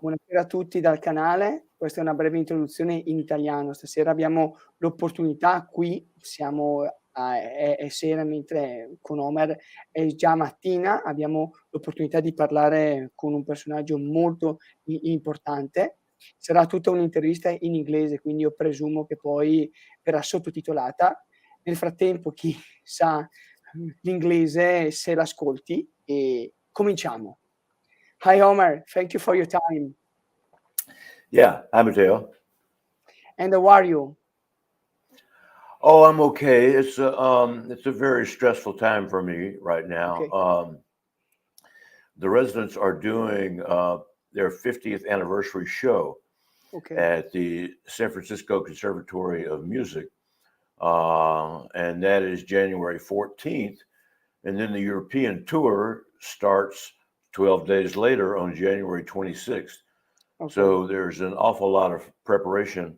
Buonasera a tutti dal canale, questa è una breve introduzione in italiano. Stasera abbiamo l'opportunità qui, siamo è sera mentre con Omer è già mattina, abbiamo l'opportunità di parlare con un personaggio molto importante. Sarà tutta un'intervista in inglese, quindi io presumo che poi verrà sottotitolata. Nel frattempo chi sa l'inglese se l'ascolti e cominciamo. Hi Omer, thank you for your time. Yeah, hi Matteo. And how are you? Oh, I'm okay. It's a very stressful time for me right now. Okay. The residents are doing their 50th anniversary show Okay. at the San Francisco Conservatory of Music, and that is January 14th. And then the European tour starts 12 days later on January 26th. Okay. So there's an awful lot of preparation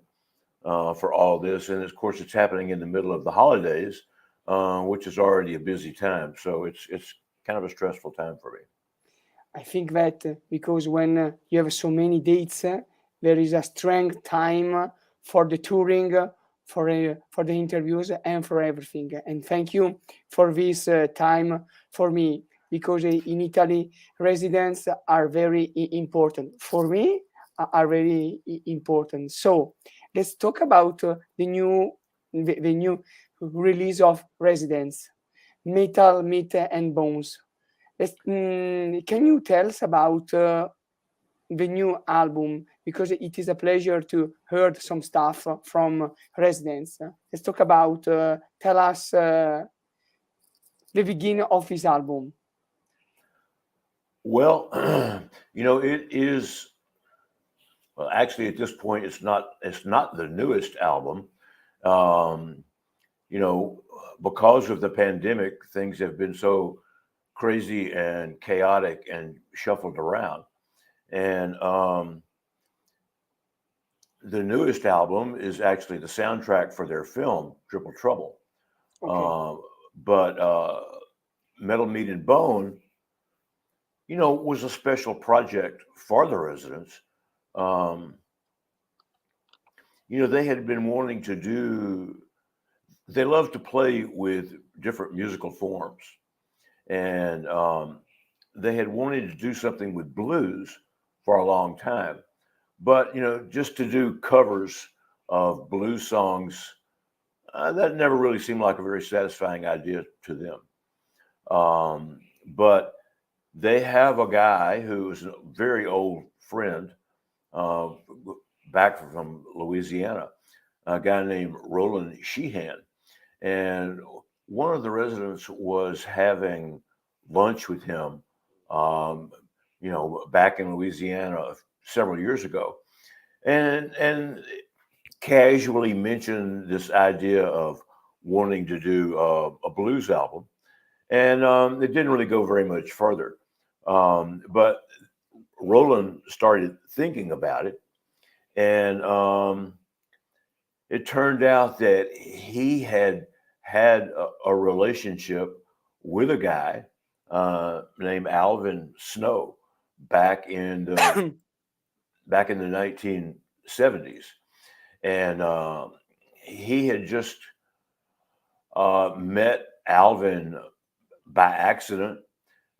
for all this. And of course, it's happening in the middle of the holidays, which is already a busy time. So it's kind of a stressful time for me. I think that because when you have so many dates, there is a strong time for the touring, for the interviews, and for everything. And thank you for this time for me, because in Italy, residents are very important. For me, are very important. So let's talk about the new release of Residents, Metal, Meat and Bones. Can you tell us about the new album? Because it is a pleasure to hear some stuff from Residents. Let's talk about, tell us the beginning of this album. Well, it is. Well, actually, at this point, it's not the newest album. Because of the pandemic, things have been so crazy and chaotic and shuffled around. And the newest album is actually the soundtrack for their film, Triple Trouble. Okay. But Metal, Meat, and Bone, was a special project for the residents. They had been wanting to do, they love to play with different musical forms. And they had wanted to do something with blues for a long time. But, just to do covers of blues songs, that never really seemed like a very satisfying idea to them. But they have a guy who is a very old friend back from Louisiana, a guy named Roland Sheehan. And one of the residents was having lunch with him, back in Louisiana several years ago, and casually mentioned this idea of wanting to do a blues album, and it didn't really go very much further. But Roland started thinking about it, and it turned out that he had a relationship with a guy named Alvin Snow back in the 1970s, and he had just met Alvin by accident.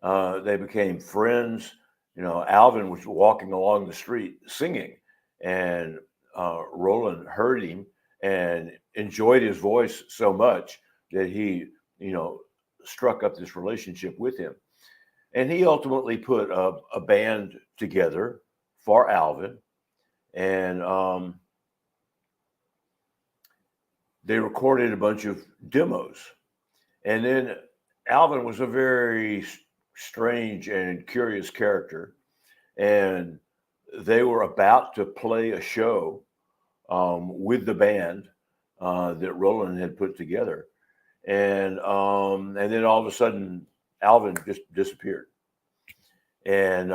They became friends. Alvin was walking along the street singing, and Roland heard him and enjoyed his voice so much that he, struck up this relationship with him. And he ultimately put a band together for Alvin, and they recorded a bunch of demos. And then Alvin was a very strange and curious character, and they were about to play a show with the band that Roland had put together, and then all of a sudden Alvin just disappeared, and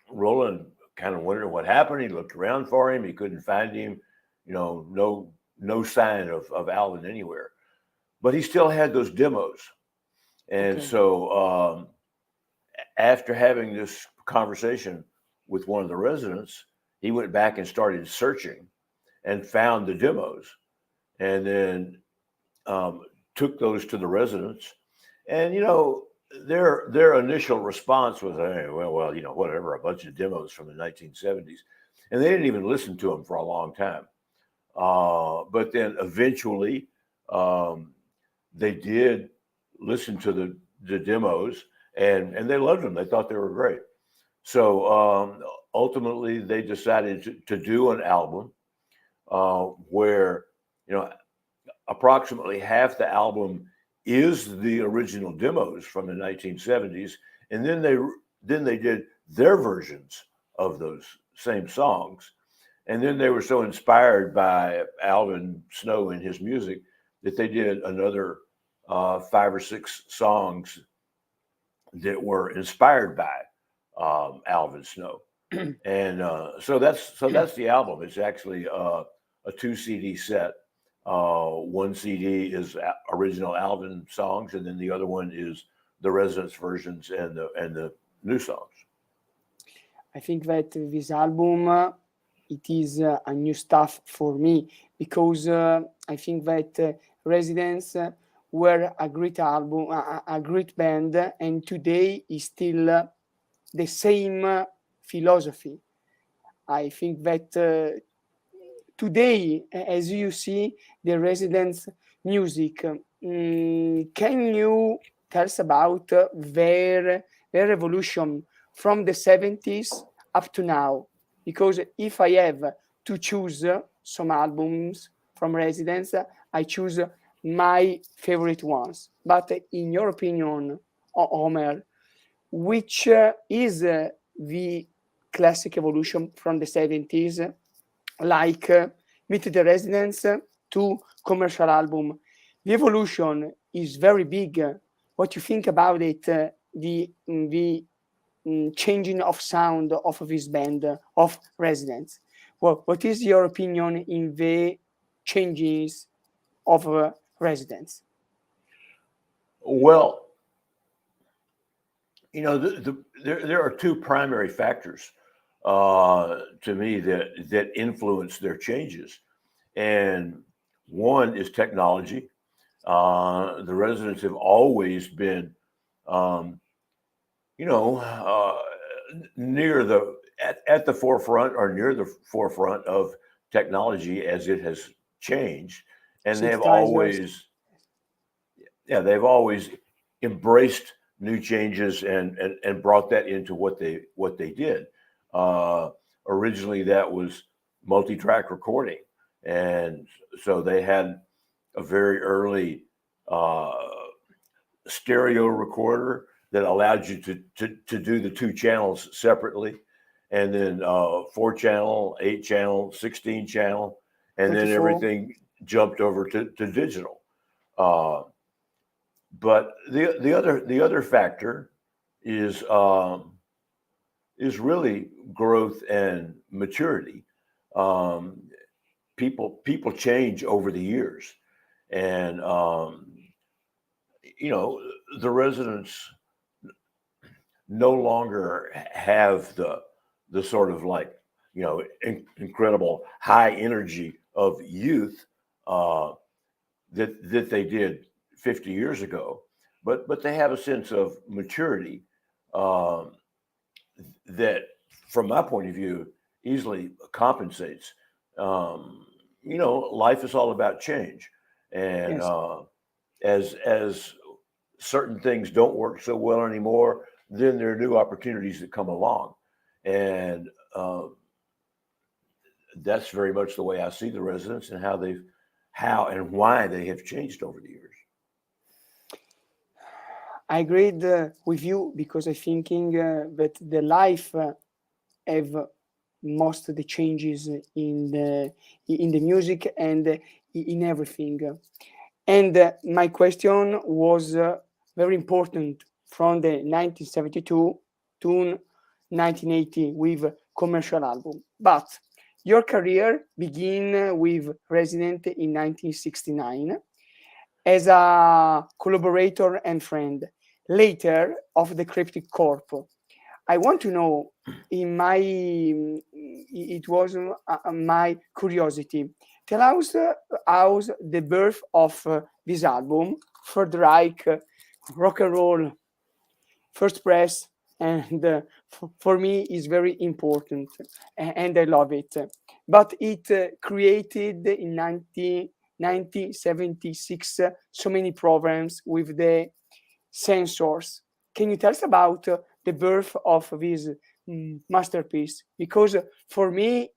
Roland kind of wondered what happened. He looked around for him, he couldn't find him, no sign of Alvin anywhere, but he still had those demos, and Okay. so after having this conversation with one of the residents, he went back and started searching and found the demos, and then took those to the residents. And their initial response was, hey, well, whatever, a bunch of demos from the 1970s, and they didn't even listen to them for a long time. But then eventually, they did listen to the demos, and they loved them. They thought they were great. So ultimately, they decided to do an album where approximately half the album is the original demos from the 1970s, and then they did their versions of those same songs. And then they were so inspired by Alvin Snow and his music that they did another 5 or 6 songs that were inspired by Alvin Snow. And so that's the album. It's actually a 2 CD set. One CD is original Alvin songs, and then the other one is the Residents versions and the new songs. I think that this album, it is a new stuff for me, because I think that Residents were a great album, a great band, and today is still the same philosophy. I think that today, as you see, the Residents music, can you tell us about their evolution from the 70s up to now? Because if I have to choose some albums from Residents, I choose my favorite ones. But in your opinion, Omer, which is the classic evolution from the 70s, like Meet the Residents to commercial album? The evolution is very big. What you think about it? The changing of sound of this band of Residents. Well, what is your opinion in the changes of Residents? Well, there are 2 primary factors to me that influence their changes, and one is technology. The Residents have always been, near at the forefront or near the forefront of technology as it has changed, and they've always embraced new changes and brought that into what they did. Originally, that was multi-track recording, and so they had a very early stereo recorder that allowed you to do the 2 channels separately, and then 4 channel, 8 channel, 16 channel, and 24. Then everything jumped over to digital. But the other factor is really growth and maturity. People change over the years, and the Residents no longer have the sort of incredible high energy of youth that they did 50 years ago, but they have a sense of maturity that, from my point of view, easily compensates. Life is all about change, and yes. As certain things don't work so well anymore, then there are new opportunities that come along, and that's very much the way I see the Residents and how and why they have changed over the years. I agreed with you, because I'm thinking that the life have most of the changes in the music and in everything. And my question was very important, from the 1972 to 1980 with commercial album. But your career began with Resident in 1969 as a collaborator and friend, later of the Cryptic Corp. I want to know, it was my curiosity. Tell us how the birth of this album, Third Reich, rock and roll, first press, and for me is very important, and I love it. But it created in 1976 so many problems with the censors. Can you tell us about the birth of this masterpiece? Because for me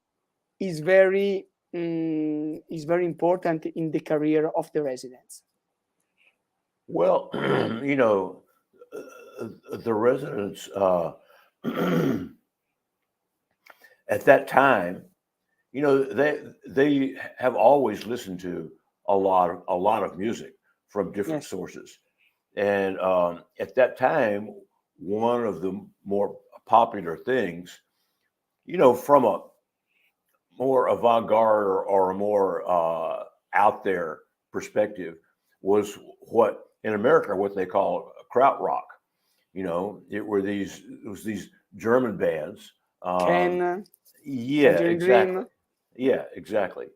is very important in the career of the Residents. Well, you know, the Residents at that time, you know, they have always listened to a lot of music from different Yes. sources, and at that time, one of the more popular things, you know, from a more avant-garde or a more out there perspective, was what in America what they call krautrock. You know, it was these German bands. Ken, Yeah, Tangerine exactly. Dream. Yeah, exactly.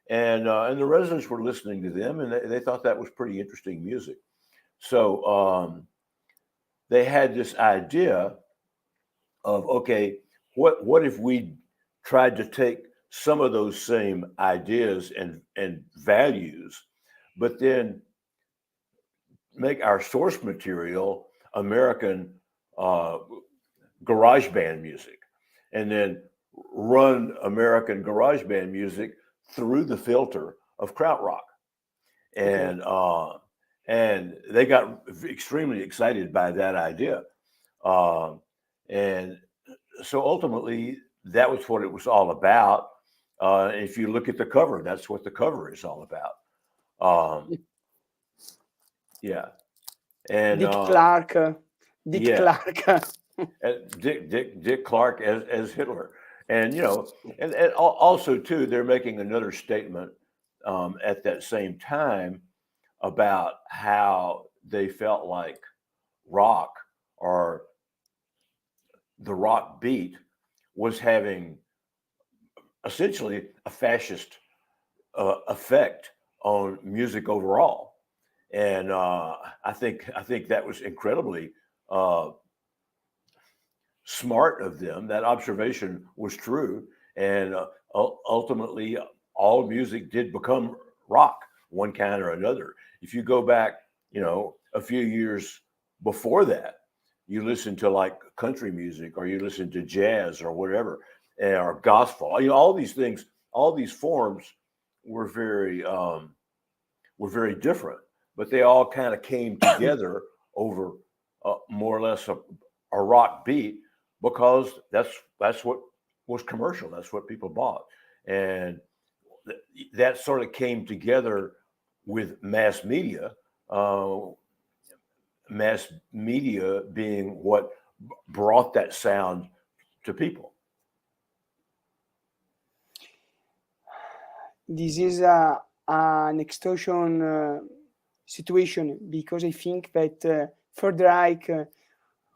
And the residents were listening to them, and they thought that was pretty interesting music. So they had this idea of, okay, what if we tried to take some of those same ideas and values, but then make our source material American garage band music, and then run American garage band music through the filter of krautrock. Okay. And they got extremely excited by that idea. And so ultimately, that was what it was all about. If you look at the cover, that's what the cover is all about. Um, yeah, and Dick Clark. Dick yeah, Clark. Dick Clark as Hitler, and you know, and also too, they're making another statement at that same time about how they felt like rock or the rock beat was having essentially a fascist effect on music overall, and I think that was incredibly uh, smart of them. That observation was true, and ultimately, all music did become rock, one kind or another. If you go back, you know, a few years before that, you listen to like country music, or you listen to jazz, or whatever, or gospel. You know, all these things, all these forms were very different, but they all kind of came together over more or less a rock beat, because that's what was commercial. That's what people bought, and that sort of came together with mass media. Uh, Mass media being what brought that sound to people. This is an extortion situation, because I think that Third Reich,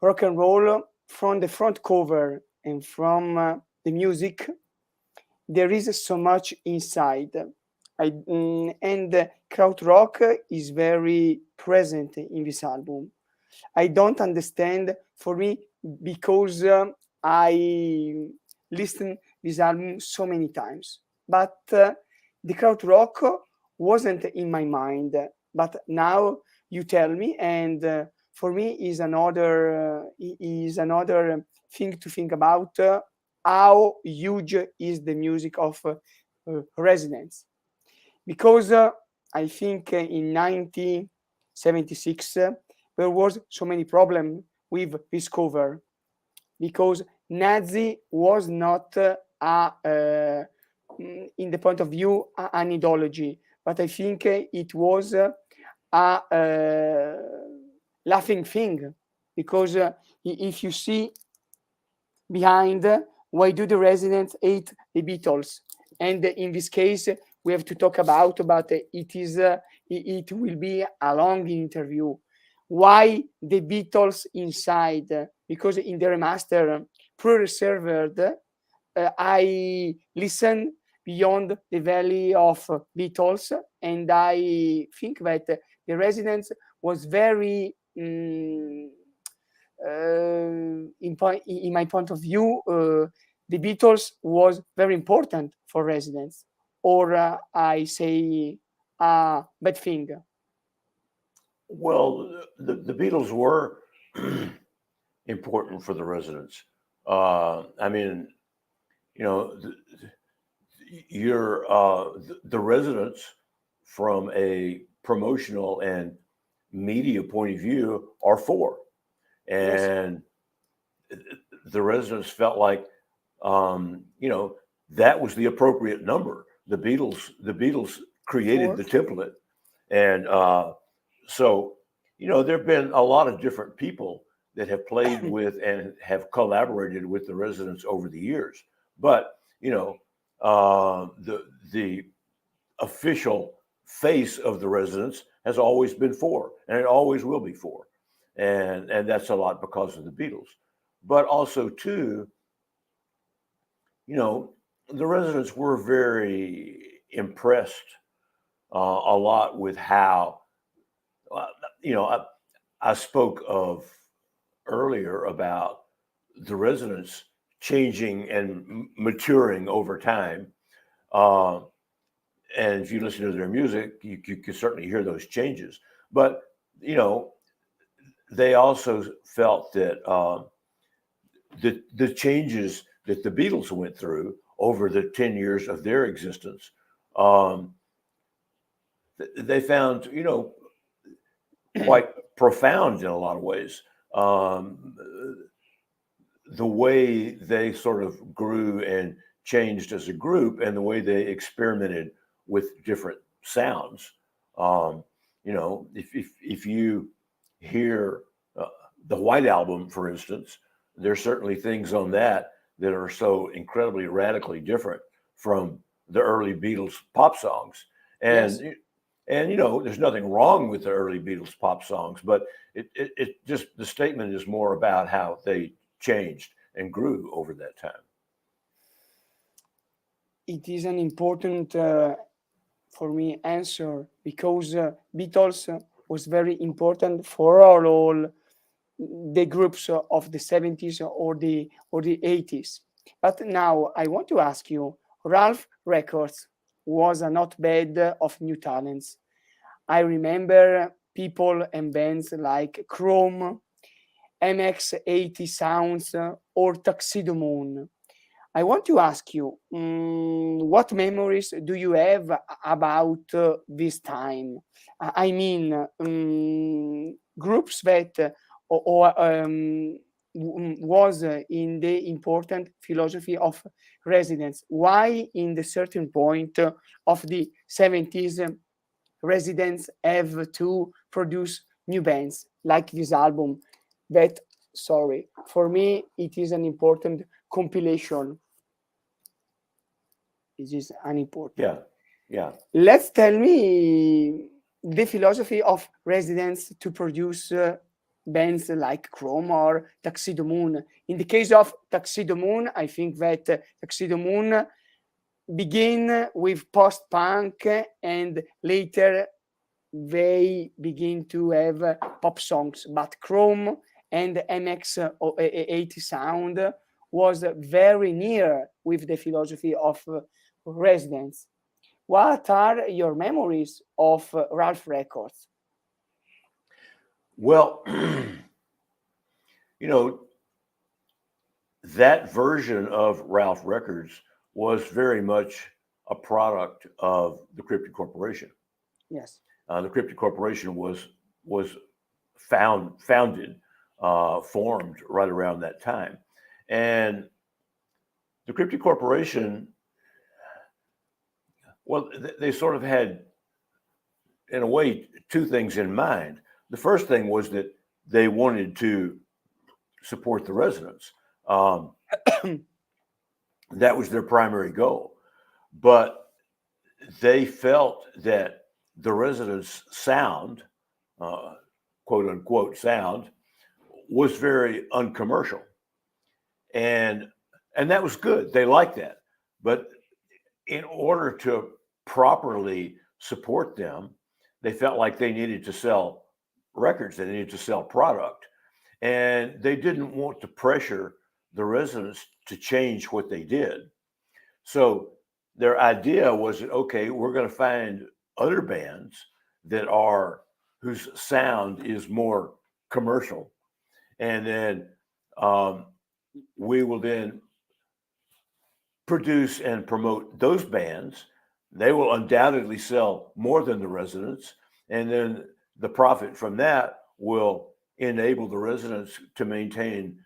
rock and roll, from the front cover and from the music, there is so much inside. And krautrock is very present in this album. I don't understand, for me, because I listened this album so many times, but the krautrock wasn't in my mind. But now you tell me, and for me is another thing to think about. How huge is the music of Residents? Because I think in 1976 there was so many problem with this cover, because Nazi was not in the point of view an ideology, but I think it was a laughing thing, because if you see behind, why do the Residents hate the Beatles? And in this case, we have to talk about, but it will be a long interview. why the Beatles inside, because in the remaster pre-reserved, I listen Beyond the Valley of Beatles, and I think that the Residents was very in my point of view, the Beatles was very important for Residents, or I say a bad thing. Well, the Beatles were important for the Residents. I mean, you know, the Residents, from a promotional and media point of view, are four, and the Residents felt like, you know, that was the appropriate number. The Beatles created the template, and so, you know, there have been a lot of different people that have played with and have collaborated with the Residents over the years. But, you know, the official face of the Residents has always been four, and it always will be four. And that's a lot because of the Beatles. But also, too, you know, the Residents were very impressed a lot with how, you know, I spoke of earlier about the Residents changing and maturing over time. And if you listen to their music, you can certainly hear those changes. But, you know, they also felt that the changes that the Beatles went through over the 10 years of their existence, they found, you know, quite profound in a lot of ways. The way they sort of grew and changed as a group, and the way they experimented with different sounds. You know, if you hear the White Album, for instance, there's certainly things on that that are so incredibly radically different from the early Beatles pop songs. And and you know, there's nothing wrong with the early Beatles pop songs, but it just, the statement is more about how they changed and grew over that time. It is an important for me answer, because Beatles was very important for all the groups of the 70s or the 80s. But now I want to ask you, Ralph Records was a hotbed of new talents. I remember people and bands like Chrome, MX80 Sounds, or Tuxedo Moon. I want to ask you, what memories do you have about this time? I mean, groups that was in the important philosophy of Residents. Why, in the certain point of the 70s, Residents have to produce new bands like this album? That, sorry, for me, it is an important compilation. This is unimportant. Yeah. Let's tell me the philosophy of Residents to produce bands like Chrome or Tuxedo Moon. In the case of Tuxedo Moon, I think that Tuxedo Moon begin with post-punk, and later they begin to have pop songs. But Chrome and MX80 Sound was very near with the philosophy of Residents. What are your memories of Ralph Records? Well, you know, that version of Ralph Records was very much a product of the Cryptic Corporation. Yes. The Cryptic Corporation was founded, formed right around that time. And the Cryptic Corporation, well, they sort of had, in a way, two things in mind. The first thing was that they wanted to support the Residents. That was their primary goal. But they felt that the Residents' sound quote unquote sound was very uncommercial. And that was good. They liked that. But in order to properly support them, they felt like they needed to sell records, they needed to sell product. And they didn't want to pressure the residents to change what they did. So their idea was that, okay, we're going to find other bands that are whose sound is more commercial, and then we will then produce and promote those bands. They will undoubtedly sell more than the residents, and then the profit from that will enable the residents to maintain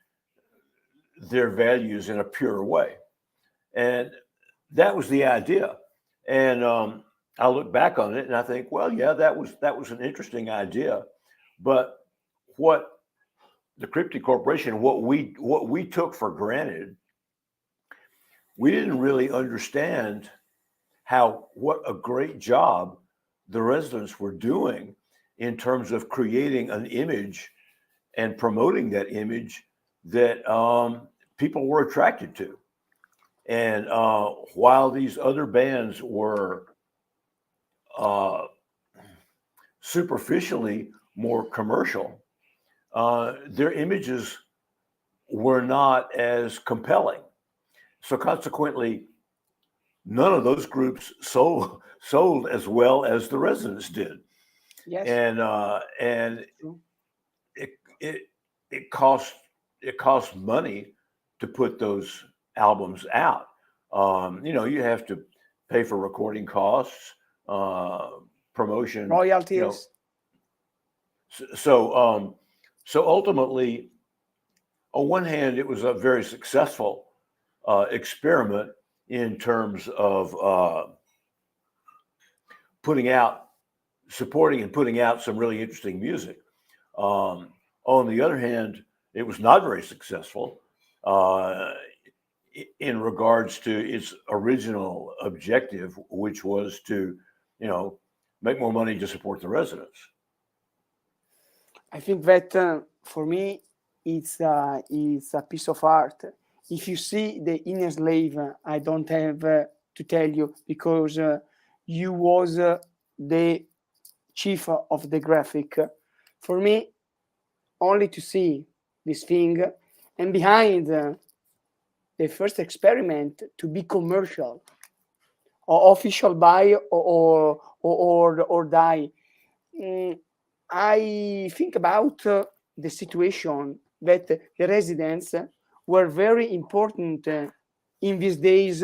their values in a pure way. And that was the idea. And I look back on it and I think, well, yeah, that was an interesting idea. But what the Cryptic Corporation, what we took for granted, we didn't really understand what a great job the residents were doing in terms of creating an image and promoting that image that people were attracted to. And while these other bands were superficially more commercial, their images were not as compelling. So consequently, none of those groups sold as well as the residents did. Yes. And it cost money to put those albums out. You have to pay for recording costs, promotion, royalties. So ultimately, on one hand, it was a very successful experiment in terms of supporting and putting out some really interesting music. On the other hand, it was not very successful in regards to its original objective, which was to, make more money to support the residents. I think that for me, it's a piece of art. If you see the Inner Slave, I don't have to tell you, because you was the chief of the graphic. For me, only to see this thing, and behind the first experiment to be commercial, or official buy or die. I think about the situation that the residents were very important in these days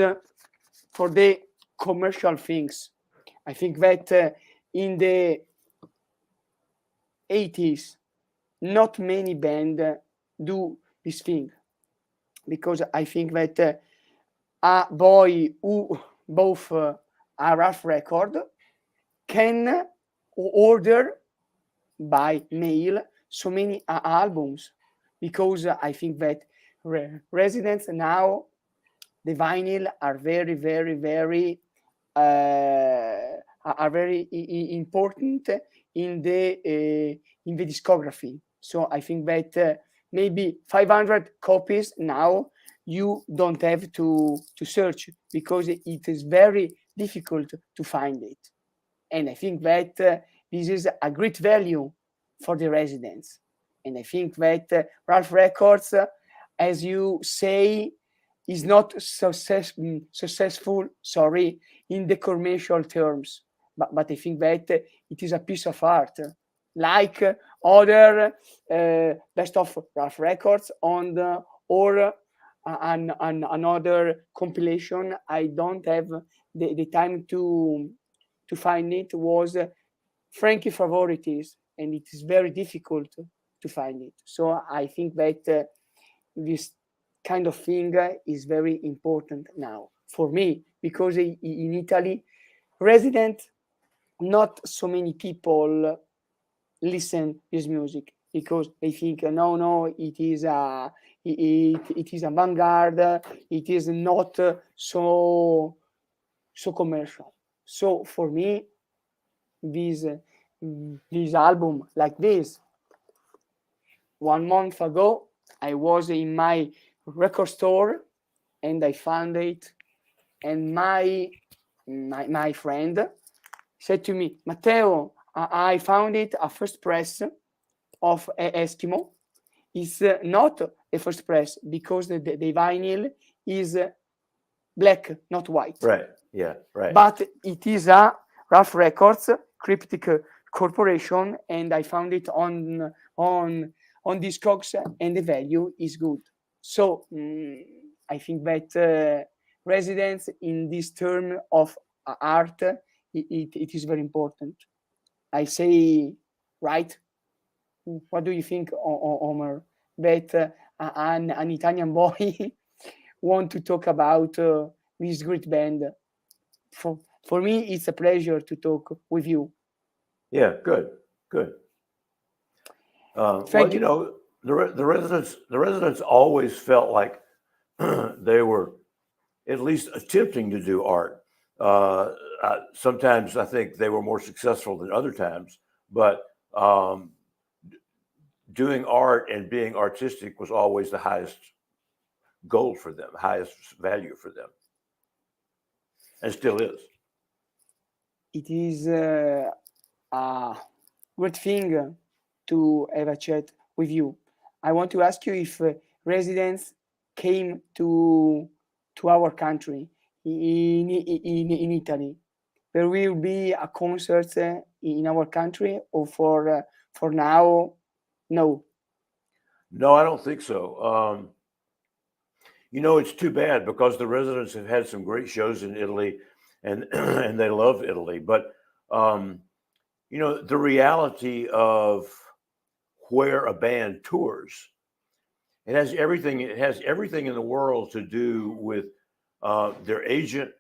for the commercial things. I think that in the 80s, not many bands do this thing, because I think that a boy who both a rough record can order by mail so many albums, because I think that residents now, the vinyl are very, very, very are very important in the discography. So I think that maybe 500 copies now you don't have to search, because it is very difficult to find it. And I think that this is a great value for the residents. And I think that Ralph Records, as you say, is not successful, in the commercial terms. But I think that it is a piece of art, like other best of Ralph Records or another compilation. I don't have the time to find it. Was Frankie Favorites, and it is very difficult to find it. So I think that this kind of thing is very important now for me, because in Italy, not so many people listen this music, because they think no, it is avant-garde, it is not so commercial. So for me, this album like this 1 month ago, I was in my record store and I found it, and my friend said to me, Matteo, I found it a first press of Eskimo. It's not a first press because the vinyl is black, not white. Right. Yeah. Right. But it is a Rough Records Cryptic Corporation, and I found it on Discogs, and the value is good. So I think that residence in this term of art, it is very important. I say, right? What do you think, Omer? That an Italian boy want to talk about this great band? For me, it's a pleasure to talk with you. Yeah. Good. Good. Well, Thank you you. know, the residents always felt like they were at least attempting to do art. Sometimes I think they were more successful than other times, but doing art and being artistic was always the highest goal for them, highest value for them, and still is. It is a great thing to have a chat with you. I want to ask you if residents came to our country in Italy. There will be a concert in our country, or for now, no. No, I don't think so. You know, it's too bad because the residents have had some great shows in Italy, and and they love Italy. But you know, the reality of where a band tours, it has everything. It has everything in the world to do with their agent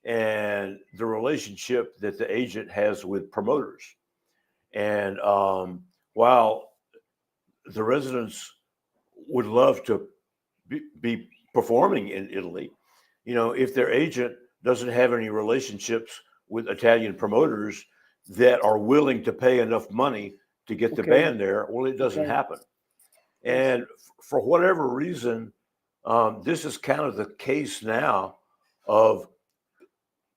and the relationship that the agent has with promoters. And while the residents would love to be performing in Italy, you know, if their agent doesn't have any relationships with Italian promoters that are willing to pay enough money to get the Okay. band there, well, it doesn't Okay. happen. Yes. And for whatever reason, this is kind of the case now of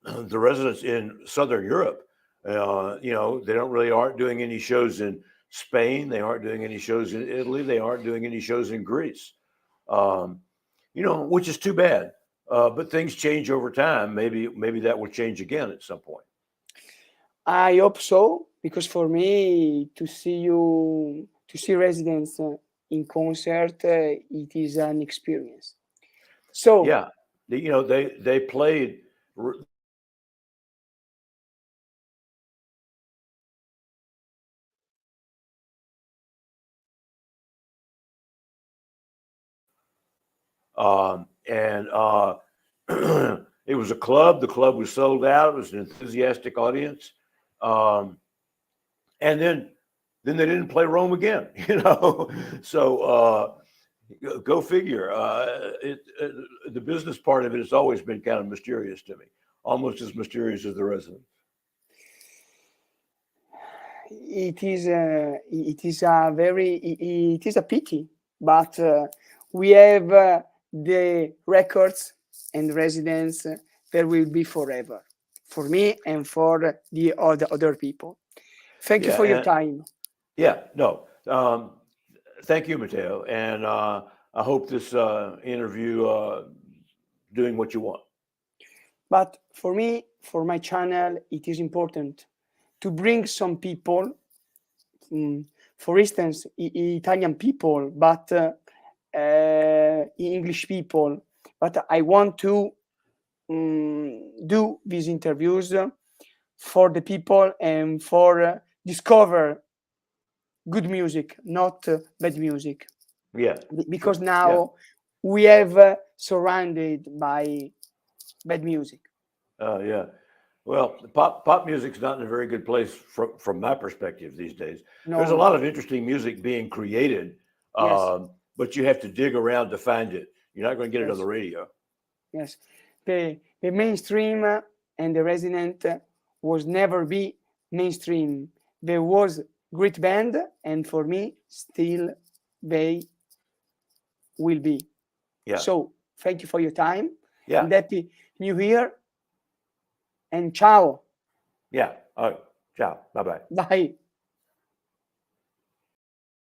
the residents in Southern Europe. You know, they aren't doing any shows in Spain. They aren't doing any shows in Italy. They aren't doing any shows in Greece. You know, which is too bad. But things change over time. Maybe that will change again at some point. I hope so, because for me to see residents in concert, it is an experience. So Yeah, you know, they played. And it was a club. The club was sold out. It was an enthusiastic audience. And then they didn't play Rome again, you know. So go figure. The business part of it has always been kind of mysterious to me, almost as mysterious as the residents. it is a pity, but we have the records and residents that will be forever for me and for the other people. Thank you Yeah, for your and time. yeah, no. Thank you, Matteo, and I hope this interview doing what you want. But for me, for my channel, it is important to bring some people, for instance, Italian people, but English people. But I want to do these interviews for the people and for discover good music, not bad music. Yeah, Because sure. now Yeah. we have surrounded by bad music. Yeah. Well, pop music's not in a very good place from my perspective these days. There's a No, lot of interesting music being created, yes, but you have to dig around to find it. You're not going to get it on yes, the radio. yes. The mainstream and the resident was never be mainstream. There was great band, and for me, still they will be. Yeah. So thank you for your time. Yeah. And happy New Year. And ciao. Yeah. All right. Ciao. Bye bye. Bye.